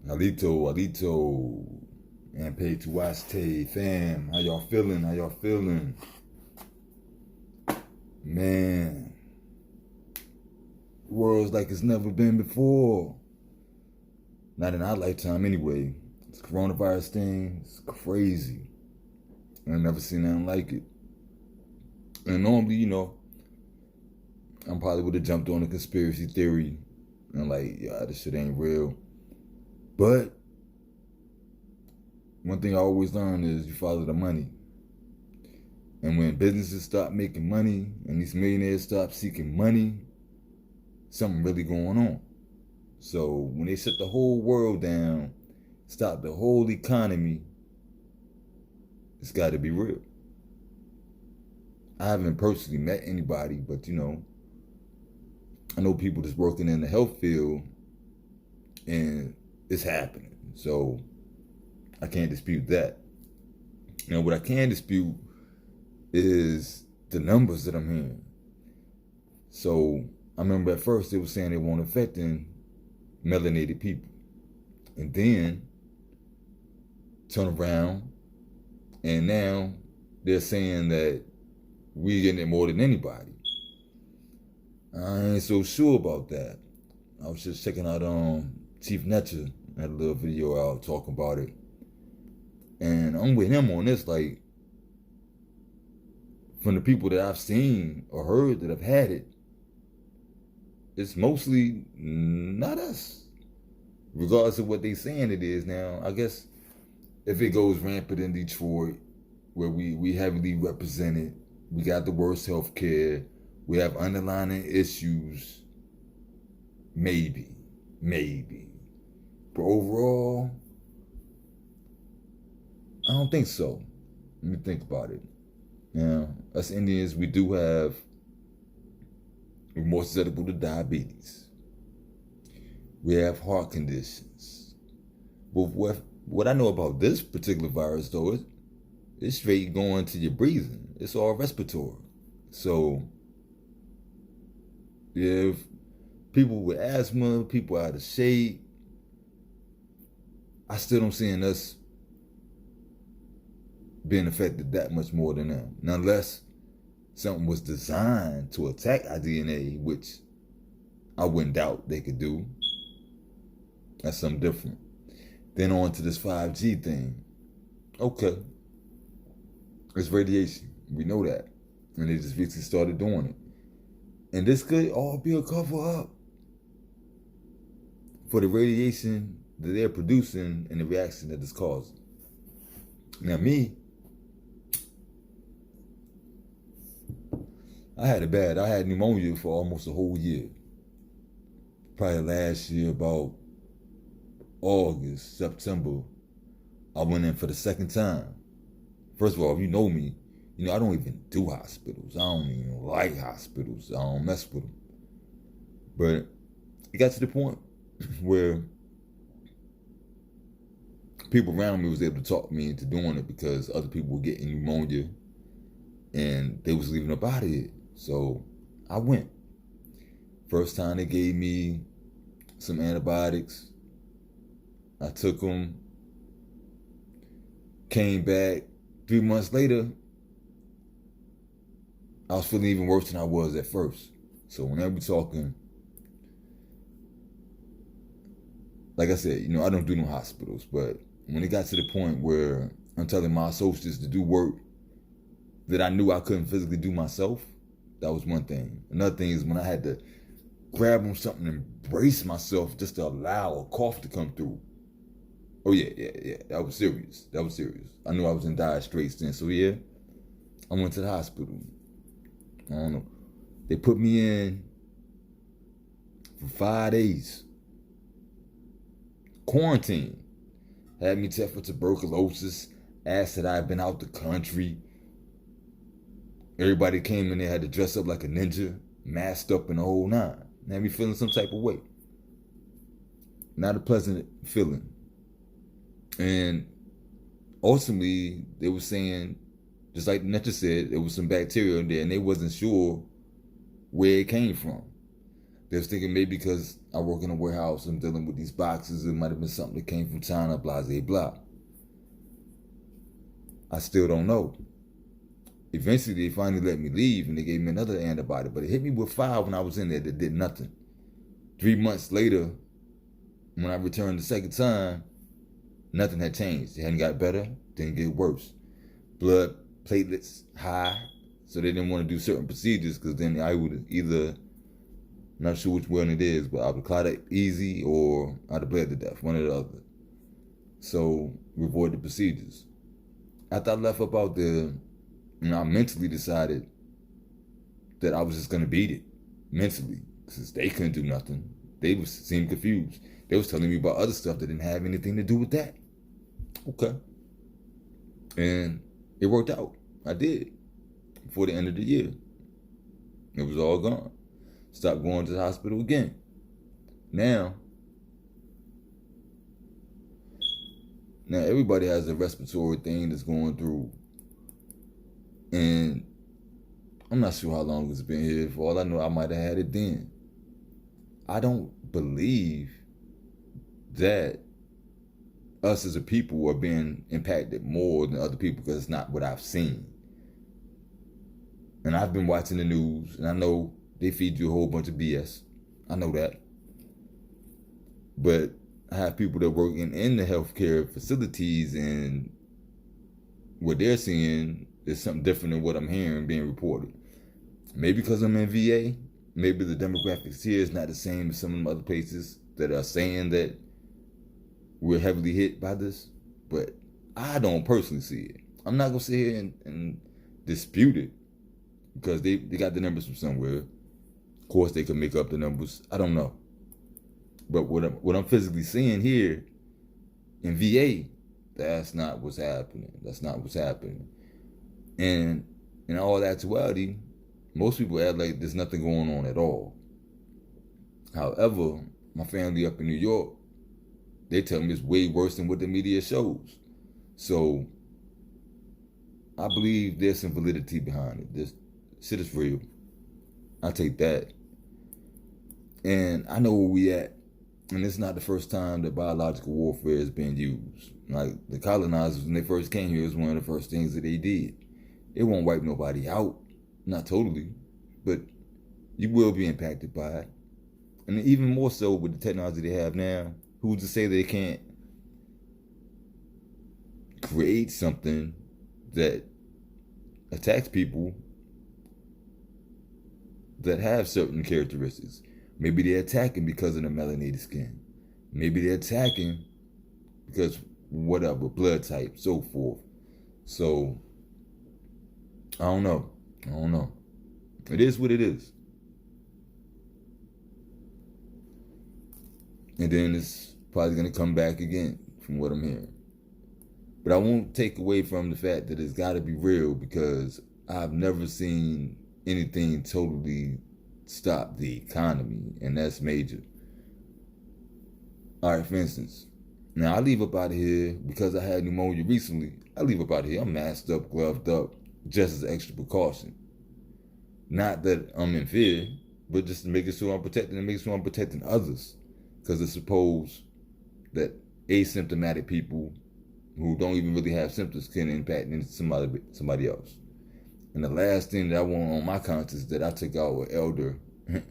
Alito, and pay to Waste, fam. How y'all feeling? How y'all feeling? Man, the world's like it's never been before. Not in our lifetime, anyway. This coronavirus thing is crazy. I've never seen nothing like it. And normally, I probably would have jumped on a conspiracy theory and like, yeah, this shit ain't real. But one thing I always learn is you follow the money. And when businesses stop making money and these millionaires stop seeking money, something really going on. So when they shut the whole world down, stop the whole economy, it's got to be real. I haven't personally met anybody, but I know people that's working in the health field and it's happening. So I can't dispute that. What I can dispute is the numbers that I'm hearing. So I remember at first they were saying they weren't affecting melanated people. And then turn around and now they're saying that we're getting it more than anybody. I ain't so sure about that. I was just checking out Chief Netcher, had a little video out talking about it. And I'm with him on this, like, from the people that I've seen or heard that have had it, it's mostly not us. Regardless of what they saying it is now, I guess if it goes rampant in Detroit, where we heavily represented, we got the worst health care, we have underlying issues, maybe. But overall, I don't think so. Let me think about it. Now, us Indians, we're more susceptible to diabetes. We have heart conditions. But what I know about this particular virus, though, it's straight going to your breathing. It's all respiratory. So, if people with asthma, people out of shape, I still don't see us being affected that much more than them. Now, unless something was designed to attack our DNA, which I wouldn't doubt they could do. That's something different. Then on to this 5G thing. Okay. It's radiation. We know that. And they just recently started doing it. And this could all be a cover up for the radiation that they're producing and the reaction that it's causing. Now me, I had it bad. I had pneumonia for almost a whole year. Probably last year, about August, September, I went in for the second time. First of all, if you know me, I don't even do hospitals. I don't even like hospitals. I don't mess with them. But it got to the point where people around me was able to talk me into doing it because other people were getting pneumonia and they was leaving up out of it. So I went. First time they gave me some antibiotics. I took them. Came back 3 months later. I was feeling even worse than I was at first. So whenever we're talking, like I said, I don't do no hospitals, but when it got to the point where I'm telling my associates to do work that I knew I couldn't physically do myself, that was one thing. Another thing is when I had to grab on something and brace myself just to allow a cough to come through. Oh yeah. That was serious. I knew I was in dire straits then. So yeah, I went to the hospital. I don't know. They put me in for 5 days. Quarantine. Had me tested for tuberculosis. Asked that I had been out the country. Everybody came in there, had to dress up like a ninja, masked up in the whole nine. Had me feeling some type of way. Not a pleasant feeling. And ultimately, they were saying, just like Netcher said, there was some bacteria in there and they wasn't sure where it came from. They was thinking maybe because I work in a warehouse and dealing with these boxes, it might have been something that came from China, blah, blah, blah. I still don't know. Eventually, they finally let me leave and they gave me another antibiotic, but it hit me with 5 when I was in there that did nothing. 3 months later, when I returned the second time, nothing had changed. It hadn't got better, didn't get worse. Blood platelets high, so they didn't want to do certain procedures because then I would either, not sure which one it is, but I would clot it easy or I'd have bled to death, one or the other. So we avoided the procedures. After I left up out there, I mentally decided that I was just going to beat it, mentally, because they couldn't do nothing. They seemed confused. They was telling me about other stuff that didn't have anything to do with that. Okay. And it worked out. I did. Before the end of the year. It was all gone. Stopped going to the hospital again. Now everybody has a respiratory thing that's going through. And I'm not sure how long it's been here. For all I know, I might have had it then. I don't believe that us as a people are being impacted more than other people because it's not what I've seen. And I've been watching the news, and I know they feed you a whole bunch of BS. I know that. But I have people that work in the healthcare facilities, and what they're seeing is something different than what I'm hearing being reported. Maybe because I'm in VA, maybe the demographics here is not the same as some of the other places that are saying that we're heavily hit by this, but I don't personally see it. I'm not going to sit here and dispute it because they got the numbers from somewhere. Of course, they can make up the numbers. I don't know. But what I'm physically seeing here in VA, that's not what's happening. That's not what's happening. And in all actuality, most people act like there's nothing going on at all. However, my family up in New York, they tell me it's way worse than what the media shows. So I believe there's some validity behind it. This shit is real. I take that. And I know where we at. And it's not the first time that biological warfare has been used. Like the colonizers, when they first came here, it was one of the first things that they did. It won't wipe nobody out. Not totally. But you will be impacted by it. And even more so with the technology they have now. Who's to say they can't create something that attacks people that have certain characteristics? Maybe they're attacking because of the melanated skin. Maybe they're attacking because whatever, blood type, so forth. So, I don't know. It is what it is. And then it's probably going to come back again from what I'm hearing. But I won't take away from the fact that it's got to be real because I've never seen anything totally stop the economy, and that's major. All right, for instance, now I leave up out of here because I had pneumonia recently. I leave up out of here. I'm masked up, gloved up, just as extra precaution. Not that I'm in fear, but just to make sure I'm protecting and make sure I'm protecting others. Because it's supposed that asymptomatic people who don't even really have symptoms can impact somebody else. And the last thing that I want on my conscience is that I took out an elder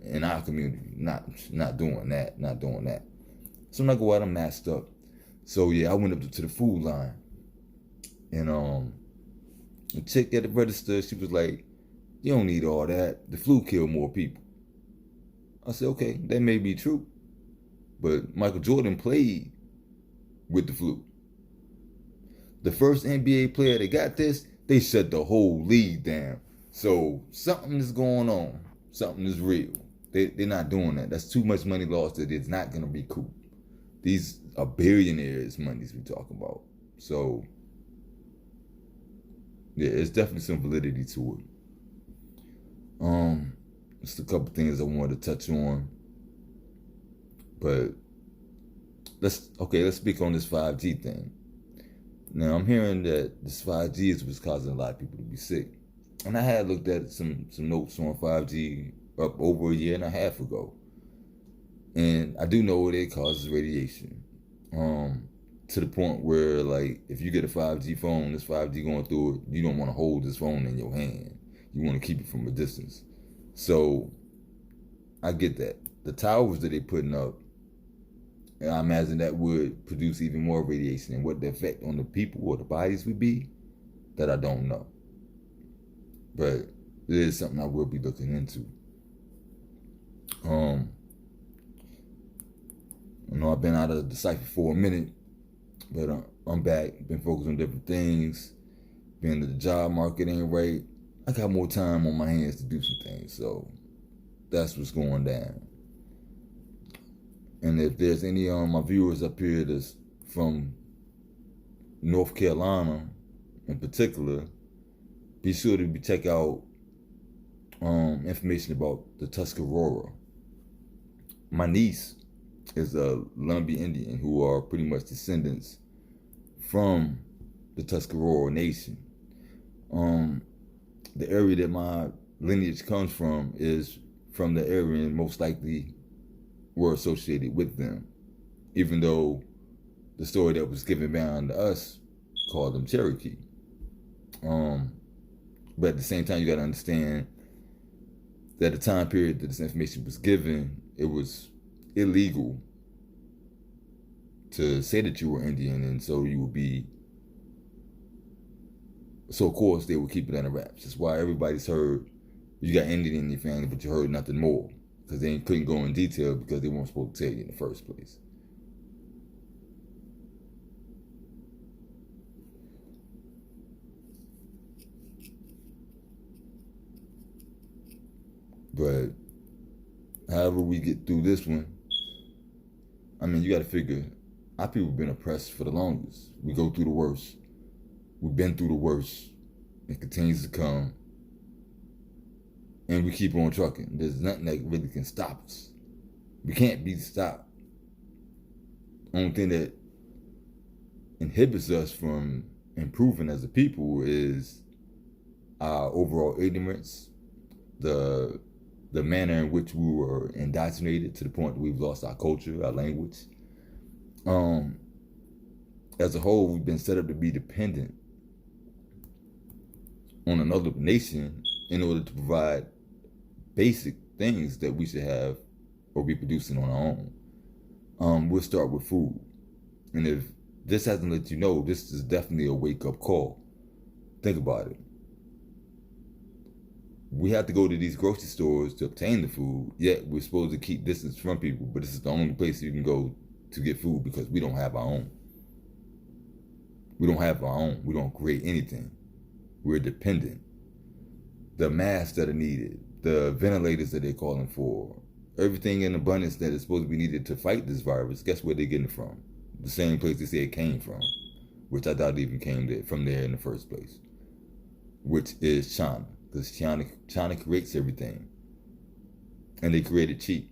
in our community. Not doing that. So I'm not go out, I'm masked up. So yeah, I went up to the food line. And the chick at the register, she was like, "You don't need all that. The flu killed more people." I said, okay, that may be true. But Michael Jordan played with the flu. The first NBA player that got this, they shut the whole league down. So something is going on. Something is real. They're not doing that. That's too much money lost that it's not going to be cool. These are billionaires' monies we're talking about. So, yeah, it's definitely some validity to it. Just a couple things I wanted to touch on. But let's speak on this 5G thing. Now I'm hearing that this 5G is what's causing a lot of people to be sick. And I had looked at some notes on 5G up over a year and a half ago. And I do know it causes radiation. To the point where, like, if you get a 5G phone, this 5G going through it, you don't want to hold this phone in your hand. You want to keep it from a distance. So I get that. The towers that they're putting up, I imagine that would produce even more radiation, and what the effect on the people or the bodies would be, that I don't know. But it is something I will be looking into. I know I've been out of the cipher for a minute, but I'm back. Been focused on different things. Being that the job market ain't right, I got more time on my hands to do some things. So that's what's going down. And if there's any my viewers up here that's from North Carolina in particular, be sure to check out information about the Tuscarora. My niece is a Lumbee Indian who are pretty much descendants from the Tuscarora Nation. The area that my lineage comes from is from the area, and most likely were associated with them, even though the story that was given down to us called them Cherokee. But at the same time, you got to understand that the time period that this information was given, it was illegal to say that you were Indian, and so you would be. So of course they would keep it under wraps. That's why everybody's heard you got Indian in your family, but you heard nothing more, because they couldn't go in detail because they weren't supposed to tell you in the first place. But however we get through this one, I mean, you got to figure, our people have been oppressed for the longest. We go through the worst. We've been through the worst. It continues to come. And we keep on trucking. There's nothing that really can stop us. We can't be stopped. Only thing that inhibits us from improving as a people is our overall ignorance, the manner in which we were indoctrinated to the point that we've lost our culture, our language. As a whole, we've been set up to be dependent on another nation in order to provide basic things that we should have or be producing on our own. We'll start with food. And if this hasn't let you know, this is definitely a wake-up call. Think about it. We have to go to these grocery stores to obtain the food, yet we're supposed to keep distance from people, but this is the only place you can go to get food because we don't have our own. We don't have our own. We don't create anything. We're dependent. The masks that are needed, the ventilators that they're calling for, everything in abundance that is supposed to be needed to fight this virus, guess where they're getting it from? The same place they say it came from, which I doubt it even came from there in the first place, which is China. Because China creates everything. And they create it cheap.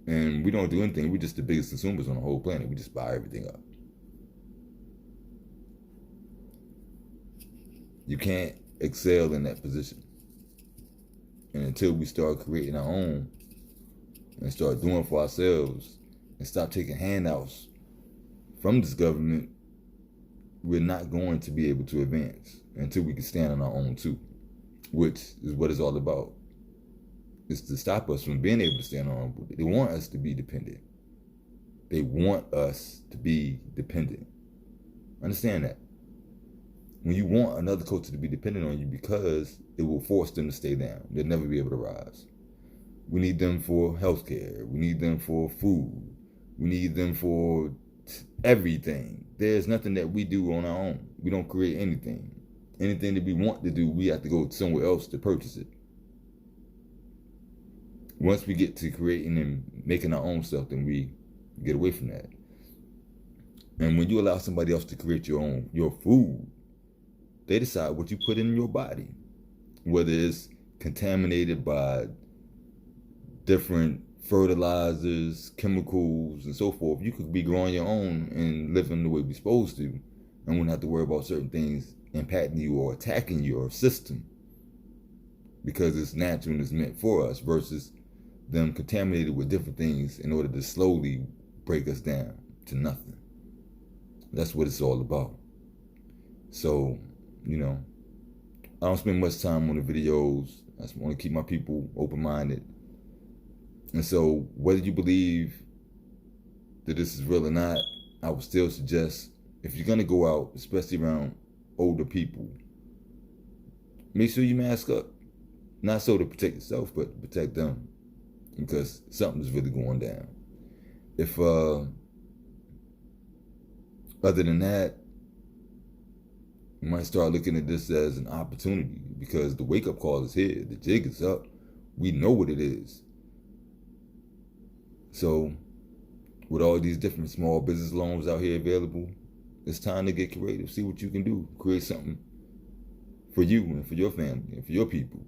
And we don't do anything. We're just the biggest consumers on the whole planet. We just buy everything up. You can't excel in that position. And until we start creating our own and start doing for ourselves and stop taking handouts from this government, we're not going to be able to advance until we can stand on our own too, which is what it's all about. It's to stop us from being able to stand on our own. They want us to be dependent. They want us to be dependent. Understand that. When you want another culture to be dependent on you, because it will force them to stay down. They'll never be able to rise. We need them for healthcare. We need them for food. We need them for everything. There's nothing that we do on our own. We don't create anything. Anything that we want to do, we have to go somewhere else to purchase it. Once we get to creating and making our own stuff, then we get away from that. And when you allow somebody else to create your food, they decide what you put in your body, whether it's contaminated by different fertilizers, chemicals, and so forth. You could be growing your own and living the way we're supposed to, and wouldn't have to worry about certain things impacting you or attacking your system, because it's natural and it's meant for us, versus them contaminated with different things in order to slowly break us down to nothing. That's what it's all about. So, you know, I don't spend much time on the videos. I just want to keep my people open-minded. And so whether you believe that this is real or not, I would still suggest, if you're going to go out, especially around older people, make sure you mask up. Not so to protect yourself, but to protect them. Because something's really going down. If, other than that, you might start looking at this as an opportunity, because the wake-up call is here. The jig is up. We know what it is. So, with all these different small business loans out here available, it's time to get creative. See what you can do. Create something for you and for your family and for your people,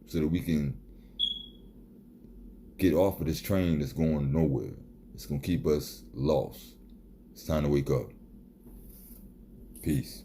so that we can get off of this train that's going nowhere. It's going to keep us lost. It's time to wake up. Peace.